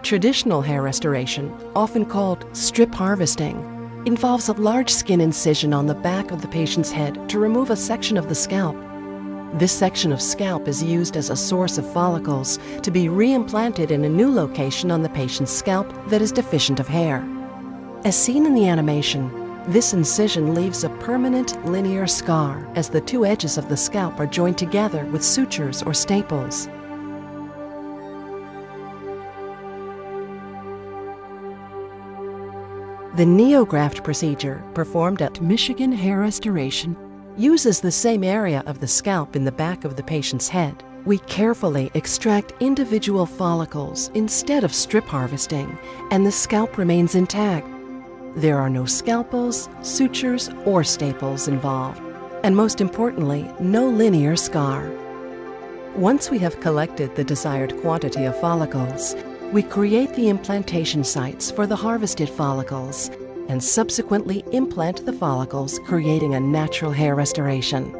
Traditional hair restoration, often called strip harvesting, involves a large skin incision on the back of the patient's head to remove a section of the scalp. This section of scalp is used as a source of follicles to be reimplanted in a new location on the patient's scalp that is deficient of hair. As seen in the animation, this incision leaves a permanent linear scar as the two edges of the scalp are joined together with sutures or staples. The NeoGraft procedure, performed at Michigan Hair Restoration, uses the same area of the scalp in the back of the patient's head. We carefully extract individual follicles instead of strip harvesting, and the scalp remains intact. There are no scalpels, sutures, or staples involved, and most importantly, no linear scar. Once we have collected the desired quantity of follicles, we create the implantation sites for the harvested follicles and subsequently implant the follicles, creating a natural hair restoration.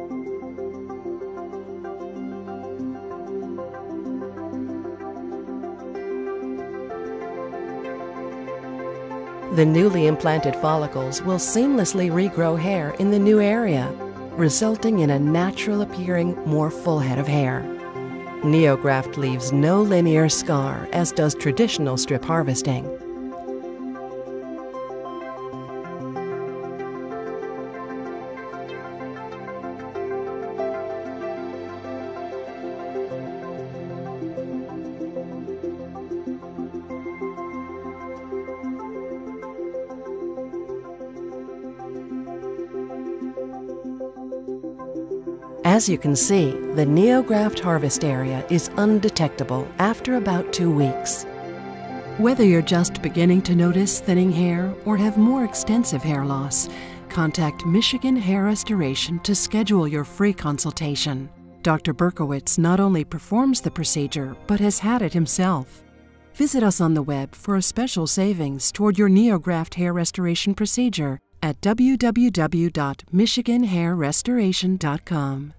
The newly implanted follicles will seamlessly regrow hair in the new area, resulting in a natural-appearing, more full head of hair. NeoGraft leaves no linear scar, as does traditional strip harvesting. As you can see, the NeoGraft harvest area is undetectable after about 2 weeks. Whether you're just beginning to notice thinning hair or have more extensive hair loss, contact Michigan Hair Restoration to schedule your free consultation. Dr. Berkowitz not only performs the procedure, but has had it himself. Visit us on the web for a special savings toward your NeoGraft hair restoration procedure at www.michiganhairrestoration.com.